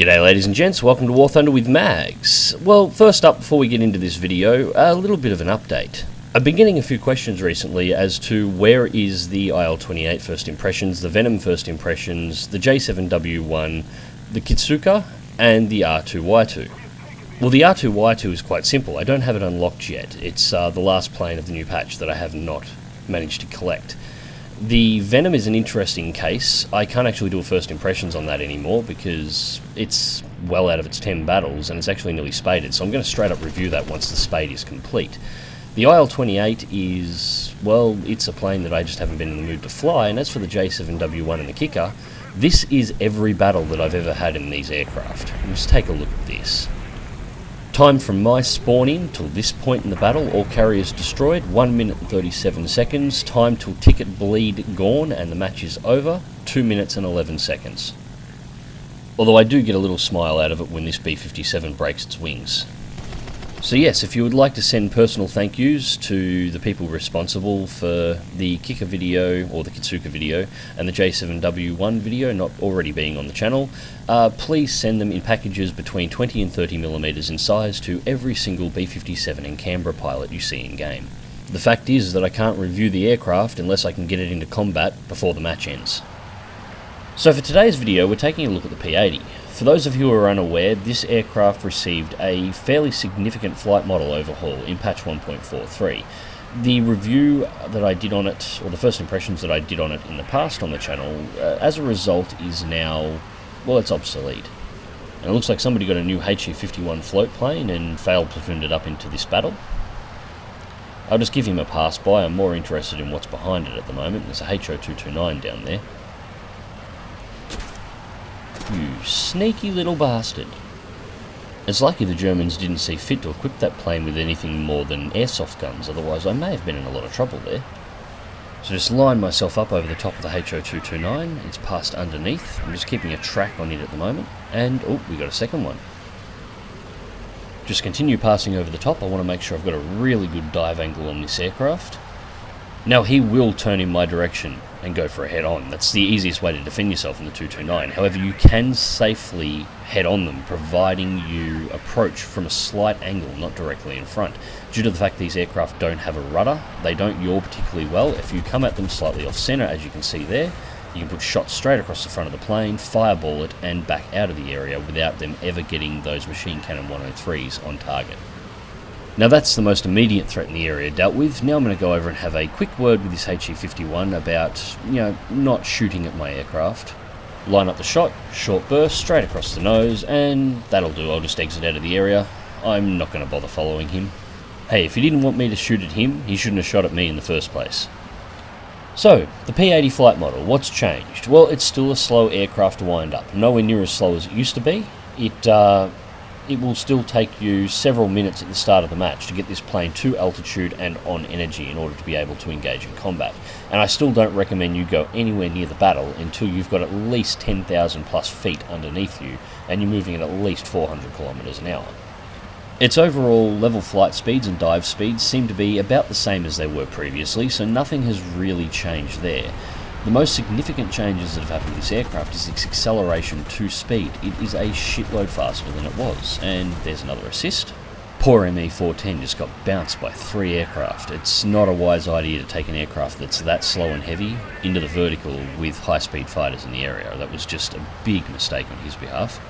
G'day ladies and gents, welcome to War Thunder with Mags. Well, first up, before we get into this video, a little bit of an update. I've been getting a few questions recently as to where is the IL-28 first impressions, the Venom first impressions, the J7W1, the Kitsuka, and the R2Y2. Well, the R2Y2 is quite simple. I don't have it unlocked yet. It's the last plane of the new patch that I have not managed to collect. The Venom is an interesting case. I can't actually do a first impressions on that anymore because it's well out of its 10 battles and it's actually nearly spaded, so I'm going to straight up review that once the spade is complete. The IL-28 is, well, it's a plane that I just haven't been in the mood to fly, and as for the J7W1 and the Kicker, this is every battle that I've ever had in these aircraft. Let's take a look at this. Time from my spawn-in till this point in the battle, all carriers destroyed, 1 minute and 37 seconds. Time till ticket bleed gone and the match is over, 2 minutes and 11 seconds. Although I do get a little smile out of it when this B-57 breaks its wings. So yes, if you would like to send personal thank yous to the people responsible for the Kicker video, or the Kitsuka video, and the J7W1 video not already being on the channel, please send them in packages between 20 and 30mm in size to every single B-57 and Canberra pilot you see in game. The fact is that I can't review the aircraft unless I can get it into combat before the match ends. So for today's video, we're taking a look at the P-80. For those of you who are unaware, this aircraft received a fairly significant flight model overhaul in patch 1.43. The review that I did on it, or the first impressions that I did on it in the past on the channel, as a result is now, well, it's obsolete. And it looks like somebody got a new HE-51 float plane and failed platooned it up into this battle. I'll just give him a pass by. I'm more interested in what's behind it at the moment. There's a HO-229 down there. You sneaky little bastard. It's lucky the Germans didn't see fit to equip that plane with anything more than airsoft guns, otherwise I may have been in a lot of trouble there. So just line myself up over the top of the HO-229, it's passed underneath, I'm just keeping a track on it at the moment, and oh, we got a second one. Just continue passing over the top. I want to make sure I've got a really good dive angle on this aircraft. Now he will turn in my direction and go for a head-on. That's the easiest way to defend yourself in the 229. However, you can safely head-on them, providing you approach from a slight angle, not directly in front. Due to the fact these aircraft don't have a rudder, they don't yaw particularly well. If you come at them slightly off-center, as you can see there, you can put shots straight across the front of the plane, fireball it, and back out of the area without them ever getting those machine cannon 103s on target. Now that's the most immediate threat in the area dealt with. Now I'm going to go over and have a quick word with this HE-51 about, not shooting at my aircraft. Line up the shot, short burst, straight across the nose, and that'll do. I'll just exit out of the area. I'm not going to bother following him. Hey, if he didn't want me to shoot at him, he shouldn't have shot at me in the first place. So, the P-80 flight model, what's changed? Well, it's still a slow aircraft to wind up. Nowhere near as slow as it used to be. It will still take you several minutes at the start of the match to get this plane to altitude and on energy in order to be able to engage in combat. And I still don't recommend you go anywhere near the battle until you've got at least 10,000 plus feet underneath you and you're moving at least 400 kilometers an hour. Its overall level flight speeds and dive speeds seem to be about the same as they were previously, so nothing has really changed there. The most significant changes that have happened to this aircraft is its acceleration to speed. It is a shitload faster than it was. And there's another assist. Poor ME-410 just got bounced by 3 aircraft. It's not a wise idea to take an aircraft that's that slow and heavy into the vertical with high-speed fighters in the area. That was just a big mistake on his behalf.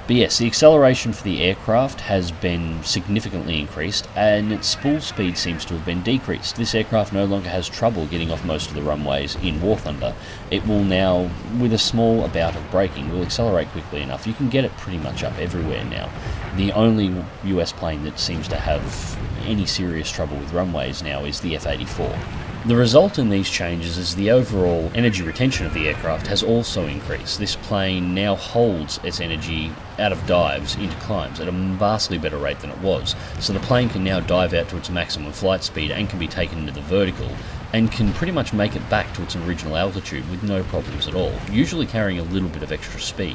But yes, the acceleration for the aircraft has been significantly increased and its spool speed seems to have been decreased. This aircraft no longer has trouble getting off most of the runways in War Thunder. It will now, with a small bout of braking, will accelerate quickly enough. You can get it pretty much up everywhere now. The only US plane that seems to have any serious trouble with runways now is the F-84. The result in these changes is the overall energy retention of the aircraft has also increased. This plane now holds its energy out of dives into climbs at a vastly better rate than it was. So the plane can now dive out to its maximum flight speed and can be taken into the vertical and can pretty much make it back to its original altitude with no problems at all, usually carrying a little bit of extra speed.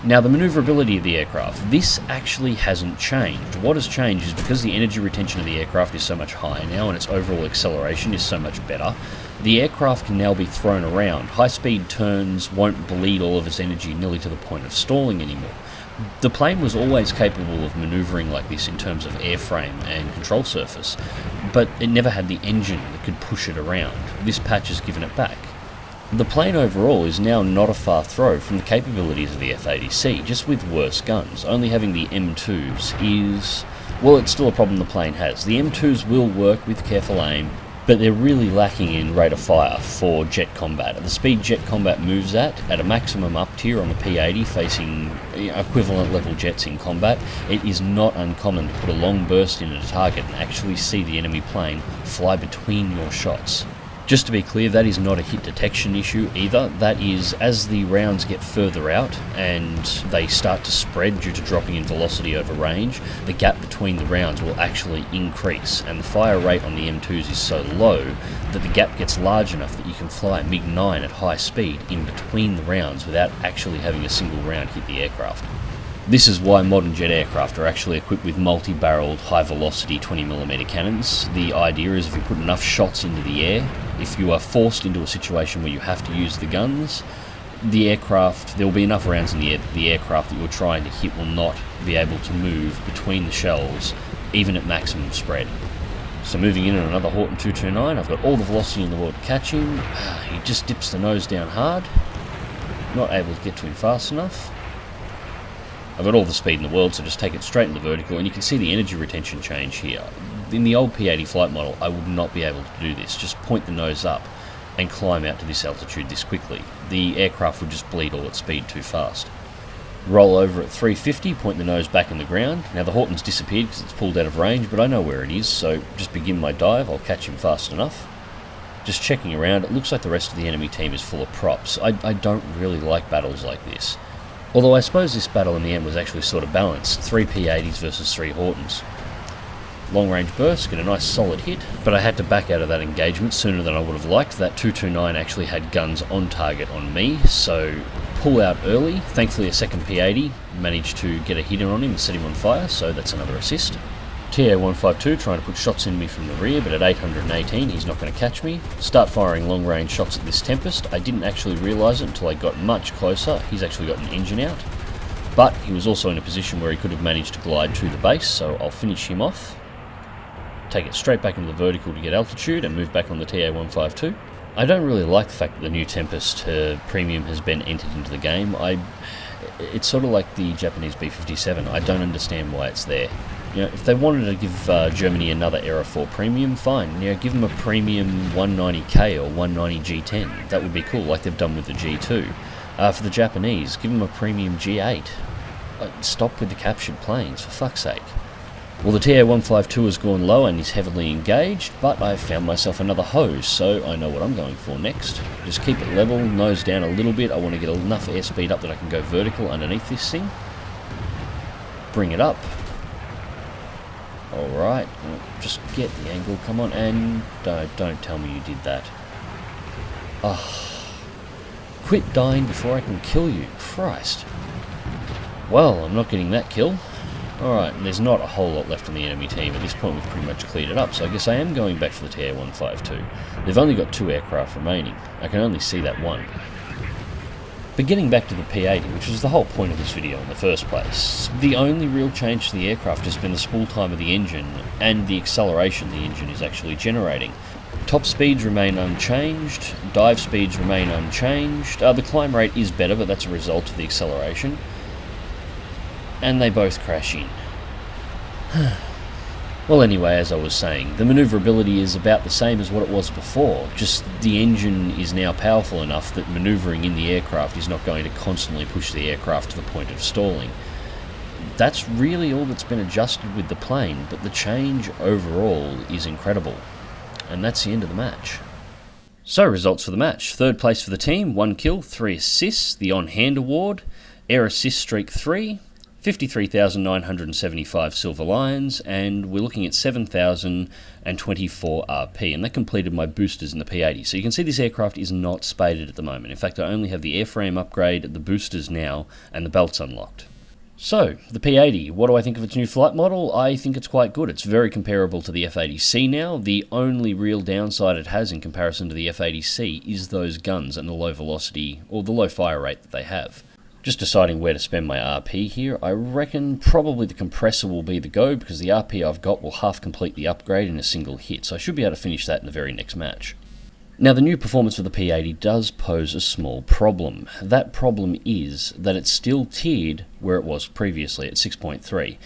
Now, the manoeuvrability of the aircraft, this actually hasn't changed. What has changed is because the energy retention of the aircraft is so much higher now and its overall acceleration is so much better, the aircraft can now be thrown around. High-speed turns won't bleed all of its energy nearly to the point of stalling anymore. The plane was always capable of manoeuvring like this in terms of airframe and control surface, but it never had the engine that could push it around. This patch has given it back. The plane overall is now not a far throw from the capabilities of the F-80C, just with worse guns. Only having the M2s is... well, it's still a problem the plane has. The M2s will work with careful aim, but they're really lacking in rate of fire for jet combat. At the speed jet combat moves at a maximum up tier on the P-80 facing equivalent level jets in combat, it is not uncommon to put a long burst in at a target and actually see the enemy plane fly between your shots. Just to be clear, that is not a hit detection issue either. That is, as the rounds get further out and they start to spread due to dropping in velocity over range, the gap between the rounds will actually increase, and the fire rate on the M2s is so low that the gap gets large enough that you can fly a MiG-9 at high speed in between the rounds without actually having a single round hit the aircraft. This is why modern jet aircraft are actually equipped with multi-barreled, high-velocity 20mm cannons. The idea is if you put enough shots into the air, if you are forced into a situation where you have to use the guns, the aircraft, there will be enough rounds in the air that the aircraft that you're trying to hit will not be able to move between the shells, even at maximum spread. So moving in on another Horton 229, I've got all the velocity in the world to catch him. He just dips the nose down hard. Not able to get to him fast enough. I've got all the speed in the world, so just take it straight into vertical, and you can see the energy retention change here. In the old P-80 flight model, I would not be able to do this. Just point the nose up and climb out to this altitude this quickly. The aircraft would just bleed all at speed too fast. Roll over at 350, point the nose back in the ground. Now the Horton's disappeared because it's pulled out of range, but I know where it is, so just begin my dive. I'll catch him fast enough. Just checking around, it looks like the rest of the enemy team is full of props. I don't really like battles like this. Although I suppose this battle in the end was actually sort of balanced. 3 P-80s versus 3 Hortons. Long range burst, get a nice solid hit, but I had to back out of that engagement sooner than I would have liked. That 229 actually had guns on target on me, so pull out early. Thankfully a second P-80 managed to get a hit in on him and set him on fire, so that's another assist. TA-152 trying to put shots in me from the rear, but at 818 he's not going to catch me. Start firing long range shots at this Tempest. I didn't actually realise it until I got much closer. He's actually got an engine out, but he was also in a position where he could have managed to glide to the base, so I'll finish him off. Take it straight back into the vertical to get altitude and move back on the TA-152. I don't really like the fact that the new Tempest premium has been entered into the game. It's sort of like the Japanese B-57. I don't understand why it's there. You know, if they wanted to give Germany another Era 4 premium, fine. You know, give them a premium 190K or 190 G10. That would be cool, like they've done with the G2. For the Japanese, give them a premium G8. Stop with the captured planes, for fuck's sake. Well, the TA-152 has gone low and is heavily engaged, but I've found myself another hose, so I know what I'm going for next. Just keep it level, nose down a little bit. I want to get enough airspeed up that I can go vertical underneath this thing. Bring it up. Alright, just get the angle, come on, and don't tell me you did that. Quit dying before I can kill you, Christ. Well, I'm not getting that kill. Alright, there's not a whole lot left on the enemy team. At this point we've pretty much cleared it up, so I guess I am going back for the TA-152. They've only got 2 aircraft remaining. I can only see that one. But getting back to the P-80, which was the whole point of this video in the first place, the only real change to the aircraft has been the spool time of the engine and the acceleration the engine is actually generating. Top speeds remain unchanged, dive speeds remain unchanged, the climb rate is better, but that's a result of the acceleration. And they both crash in. Well, anyway, as I was saying, the manoeuvrability is about the same as what it was before, just the engine is now powerful enough that manoeuvring in the aircraft is not going to constantly push the aircraft to the point of stalling. That's really all that's been adjusted with the plane, but the change overall is incredible. And that's the end of the match. So, results for the match. 3rd place for the team, 1 kill, 3 assists, the on-hand award, air assist streak 3, 53,975 Silver Lions, and we're looking at 7,024 RP, and that completed my boosters in the P-80. So you can see this aircraft is not spaded at the moment. In fact, I only have the airframe upgrade, the boosters now, and the belts unlocked. So, the P-80, what do I think of its new flight model? I think it's quite good. It's very comparable to the F-80C now. The only real downside it has in comparison to the F-80C is those guns and the low velocity, or the low fire rate that they have. Just deciding where to spend my RP here. I reckon probably the compressor will be the go, because the RP I've got will half complete the upgrade in a single hit, so I should be able to finish that in the very next match. Now, the new performance for the P-80 does pose a small problem. That problem is that it's still tiered where it was previously at 6.3.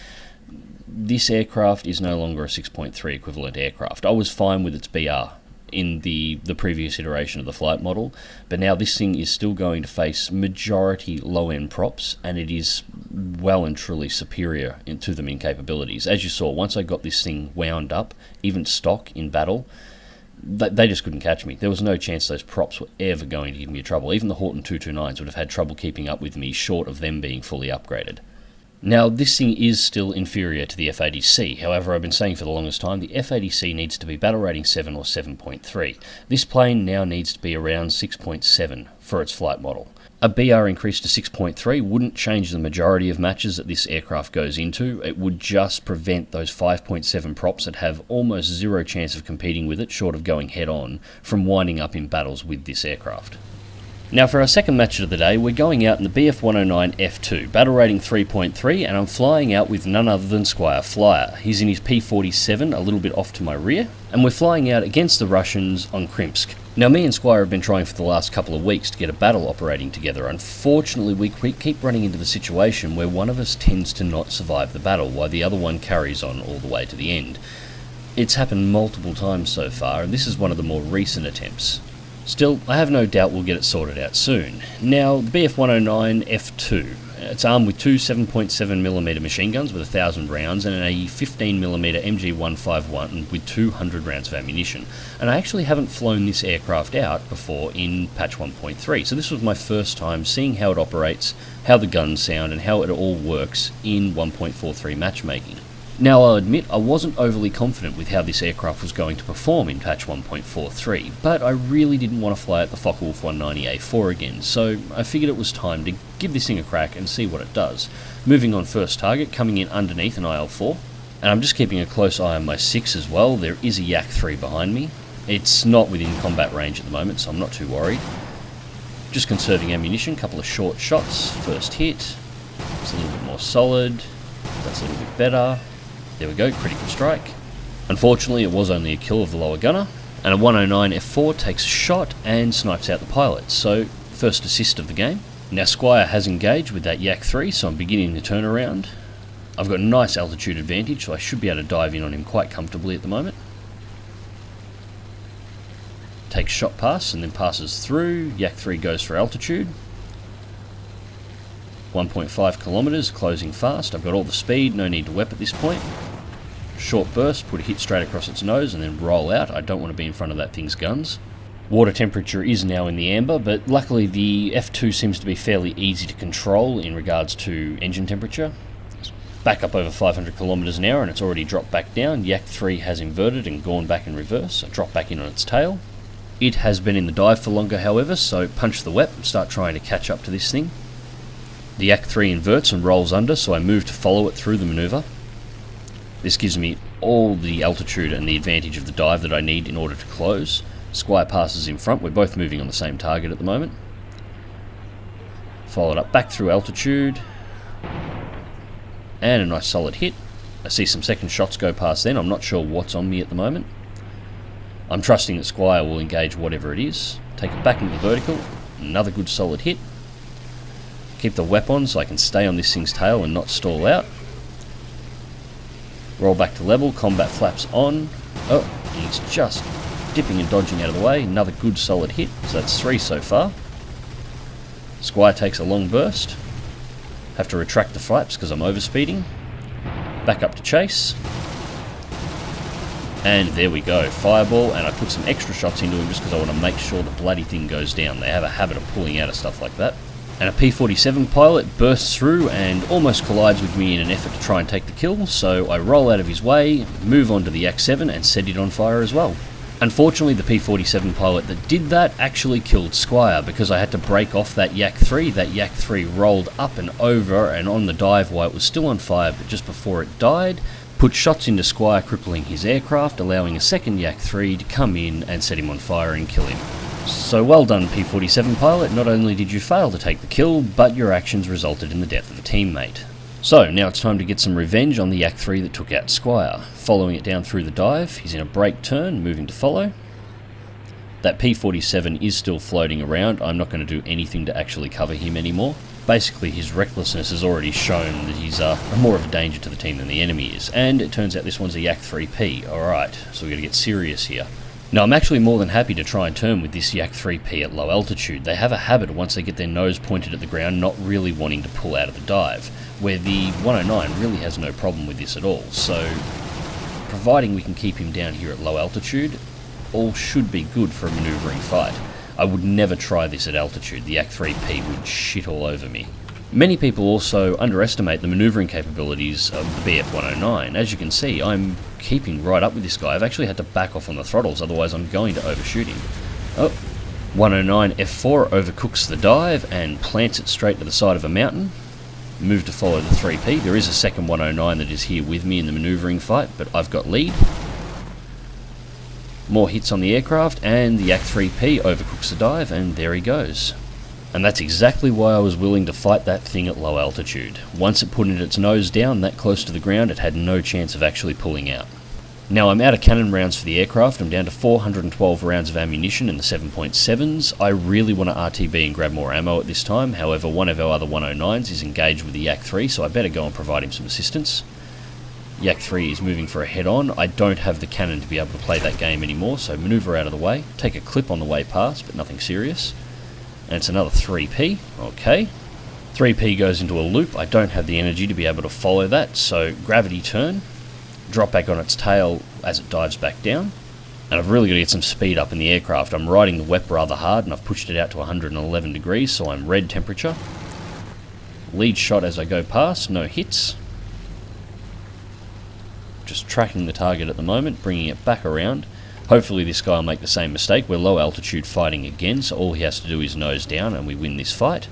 This aircraft is no longer a 6.3 equivalent aircraft. I was fine with its BR in the previous iteration of the flight model, but now this thing is still going to face majority low-end props, and it is well and truly superior to them in capabilities. As you saw, once I got this thing wound up, even stock in battle, they just couldn't catch me. There was no chance those props were ever going to give me trouble. Even the Horton 229s would have had trouble keeping up with me, short of them being fully upgraded. Now, this thing is still inferior to the F-80C. However, I've been saying for the longest time, the F-80C needs to be battle rating 7 or 7.3. This plane now needs to be around 6.7 for its flight model. A BR increase to 6.3 wouldn't change the majority of matches that this aircraft goes into. It would just prevent those 5.7 props that have almost zero chance of competing with it, short of going head-on, from winding up in battles with this aircraft. Now, for our second match of the day, we're going out in the BF-109 F2, battle rating 3.3, and I'm flying out with none other than Squire Flyer. He's in his P-47, a little bit off to my rear, and we're flying out against the Russians on Krimsk. Now, me and Squire have been trying for the last couple of weeks to get a battle operating together. Unfortunately, we keep running into the situation where one of us tends to not survive the battle, while the other one carries on all the way to the end. It's happened multiple times so far, and this is one of the more recent attempts. Still, I have no doubt we'll get it sorted out soon. Now, the BF-109 F2, it's armed with two 7.7mm machine guns with 1,000 rounds and a 15mm MG151 with 200 rounds of ammunition. And I actually haven't flown this aircraft out before in patch 1.3, so this was my first time seeing how it operates, how the guns sound, and how it all works in 1.43 matchmaking. Now, I'll admit I wasn't overly confident with how this aircraft was going to perform in patch 1.43, but I really didn't want to fly at the Focke-Wulf 190A4 again, so I figured it was time to give this thing a crack and see what it does. Moving on first target, coming in underneath an IL-4, and I'm just keeping a close eye on my 6 as well. There is a Yak-3 behind me. It's not within combat range at the moment, so I'm not too worried. Just conserving ammunition, couple of short shots, first hit, it's a little bit more solid, that's a little bit better. There we go, critical strike. Unfortunately, it was only a kill of the lower gunner, and a 109 F4 takes a shot and snipes out the pilot, so first assist of the game. Now, Squire has engaged with that Yak-3, so I'm beginning the turnaround. I've got a nice altitude advantage, so I should be able to dive in on him quite comfortably at the moment. Takes shot pass and then passes through. Yak-3 goes for altitude. 1.5 kilometers, closing fast. I've got all the speed, no need to wep at this point. Short burst, put a hit straight across its nose and then roll out. I don't want to be in front of that thing's guns. Water temperature is now in the amber, but luckily the F2 seems to be fairly easy to control in regards to engine temperature. It's back up over 500 kilometers an hour and it's already dropped back down. Yak-3 has inverted and gone back in reverse, so dropped back in on its tail. It has been in the dive for longer, however, so punch the wep and start trying to catch up to this thing. The Yak-3 inverts and rolls under, so I move to follow it through the manoeuvre. This gives me all the altitude and the advantage of the dive that I need in order to close. Squire passes in front, we're both moving on the same target at the moment. Followed up back through altitude. And a nice solid hit. I see some second shots go past then, I'm not sure what's on me at the moment. I'm trusting that Squire will engage whatever it is. Take it back into the vertical, another good solid hit. Keep the wep on so I can stay on this thing's tail and not stall out. Roll back to level, combat flaps on. Oh, he's just dipping and dodging out of the way. Another good solid hit, so that's 3 so far. Squire takes a long burst. Have to retract the flaps because I'm overspeeding. Back up to chase. And there we go, fireball, and I put some extra shots into him just because I want to make sure the bloody thing goes down. They have a habit of pulling out of stuff like that. And a P-47 pilot bursts through and almost collides with me in an effort to try and take the kill, so I roll out of his way, move on to the Yak-7 and set it on fire as well. Unfortunately, the P-47 pilot that did that actually killed Squire because I had to break off that Yak-3. That Yak-3 rolled up and over and on the dive while it was still on fire, but just before it died, put shots into Squire, crippling his aircraft, allowing a second Yak-3 to come in and set him on fire and kill him. So well done, P-47 pilot, not only did you fail to take the kill, but your actions resulted in the death of a teammate. So, now it's time to get some revenge on the Yak 3 that took out Squire. Following it down through the dive, he's in a break turn, moving to follow. That P-47 is still floating around. I'm not going to do anything to actually cover him anymore. Basically, his recklessness has already shown that he's more of a danger to the team than the enemy is. And it turns out this one's a Yak 3P. Alright, so we've got to get serious here. Now, I'm actually more than happy to try and turn with this Yak 3P at low altitude. They have a habit, once they get their nose pointed at the ground, not really wanting to pull out of the dive, where the 109 really has no problem with this at all. So, providing we can keep him down here at low altitude, all should be good for a manoeuvring fight. I would never try this at altitude. The Yak 3P would shit all over me. Many people also underestimate the manoeuvring capabilities of the BF-109. As you can see, I'm keeping right up with this guy. I've actually had to back off on the throttles, otherwise I'm going to overshoot him. Oh, 109 F4 overcooks the dive and plants it straight to the side of a mountain. Move to follow the 3P. There is a second 109 that is here with me in the manoeuvring fight, but I've got lead. More hits on the aircraft, and the Yak 3P overcooks the dive, and there he goes. And that's exactly why I was willing to fight that thing at low altitude. Once it put its nose down that close to the ground, it had no chance of actually pulling out. Now I'm out of cannon rounds for the aircraft. I'm down to 412 rounds of ammunition in the 7.7s. I really want to RTB and grab more ammo at this time. However, one of our other 109s is engaged with the Yak 3, so I better go and provide him some assistance. Yak 3 is moving for a head-on. I don't have the cannon to be able to play that game anymore, so manoeuvre out of the way. Take a clip on the way past, but nothing serious. And it's another 3P. Okay. 3P goes into a loop. I don't have the energy to be able to follow that, so gravity turn. Drop back on its tail as it dives back down. And I've really got to get some speed up in the aircraft. I'm riding the WEP rather hard, and I've pushed it out to 111 degrees, so I'm red temperature. Lead shot as I go past, no hits. Just tracking the target at the moment, bringing it back around. Hopefully this guy will make the same mistake. We're low altitude fighting again, so all he has to do is nose down and we win this fight.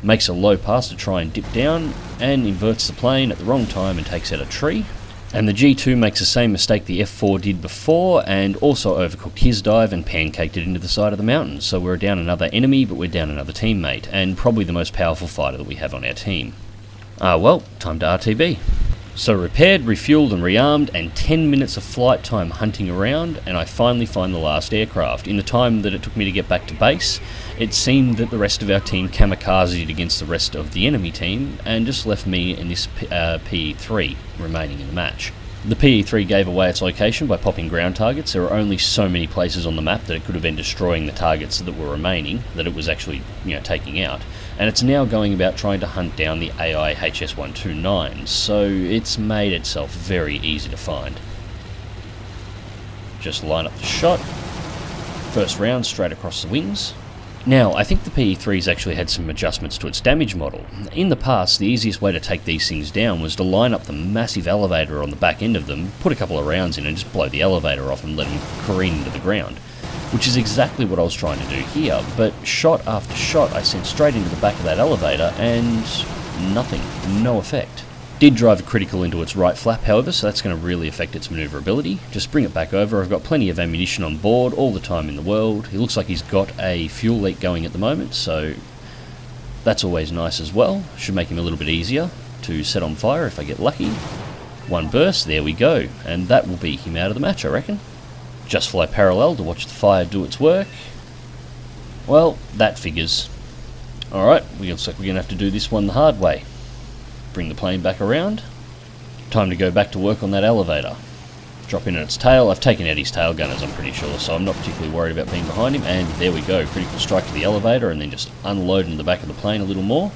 Makes a low pass to try and dip down, and inverts the plane at the wrong time and takes out a tree. And the G2 makes the same mistake the F4 did before, and also overcooked his dive and pancaked it into the side of the mountain. So we're down another enemy, but we're down another teammate, and probably the most powerful fighter that we have on our team. Well, time to RTB. So repaired, refueled and rearmed, and 10 minutes of flight time hunting around, and I finally find the last aircraft. In the time that it took me to get back to base, it seemed that the rest of our team kamikazed against the rest of the enemy team, and just left me and this PE3 remaining in the match. The PE3 gave away its location by popping ground targets. There were only so many places on the map that it could have been destroying the targets that were remaining, that it was actually, taking out. And it's now going about trying to hunt down the AI HS-129, so it's made itself very easy to find. Just line up the shot. First round straight across the wings. Now, I think the PE3's actually had some adjustments to its damage model. In the past, the easiest way to take these things down was to line up the massive elevator on the back end of them, put a couple of rounds in and just blow the elevator off and let them careen into the ground. Which is exactly what I was trying to do here, but shot after shot I sent straight into the back of that elevator and nothing, no effect. Did drive a critical into its right flap, however, so that's going to really affect its manoeuvrability. Just bring it back over. I've got plenty of ammunition on board, all the time in the world. It looks like he's got a fuel leak going at the moment, so that's always nice as well. Should make him a little bit easier to set on fire if I get lucky. One burst, there we go, and that will be him out of the match, I reckon. Just fly parallel to watch the fire do its work. Well, that figures. Alright, looks like we're going to have to do this one the hard way. Bring the plane back around. Time to go back to work on that elevator. Drop in on its tail. I've taken out his tail gunners, I'm pretty sure, so I'm not particularly worried about being behind him. And there we go, critical strike to the elevator and then just unload in the back of the plane a little more.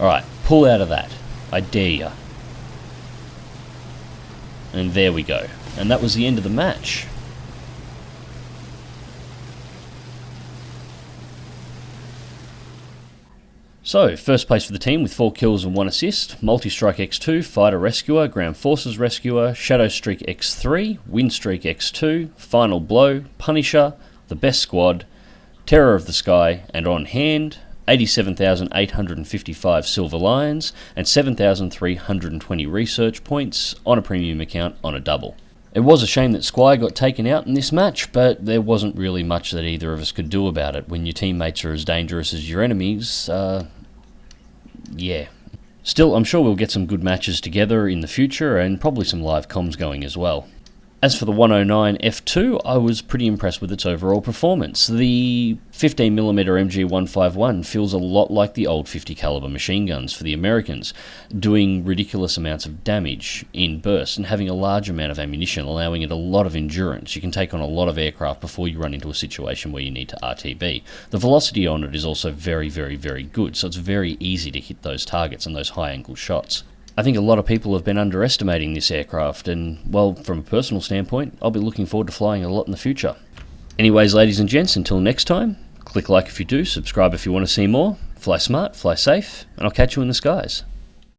Alright, pull out of that. I dare ya. And there we go. And that was the end of the match. So, first place for the team with 4 kills and 1 assist. Multi-Strike X2, Fighter Rescuer, Ground Forces Rescuer, Shadow Streak X3, Wind Streak X2, Final Blow, Punisher, The Best Squad, Terror of the Sky, and on hand, 87,855 Silver Lions and 7,320 research points on a premium account on a double. It was a shame that Squire got taken out in this match, but there wasn't really much that either of us could do about it. When your teammates are as dangerous as your enemies, yeah. Still, I'm sure we'll get some good matches together in the future, and probably some live comms going as well. As for the 109 F2, I was pretty impressed with its overall performance. The 15mm MG151 feels a lot like the old 50 caliber machine guns for the Americans, doing ridiculous amounts of damage in bursts and having a large amount of ammunition, allowing it a lot of endurance. You can take on a lot of aircraft before you run into a situation where you need to RTB. The velocity on it is also very, very, very good, so it's very easy to hit those targets and those high angle shots. I think a lot of people have been underestimating this aircraft, and, well, from a personal standpoint, I'll be looking forward to flying a lot in the future. Anyways, ladies and gents, until next time, click like if you do, subscribe if you want to see more, fly smart, fly safe, and I'll catch you in the skies.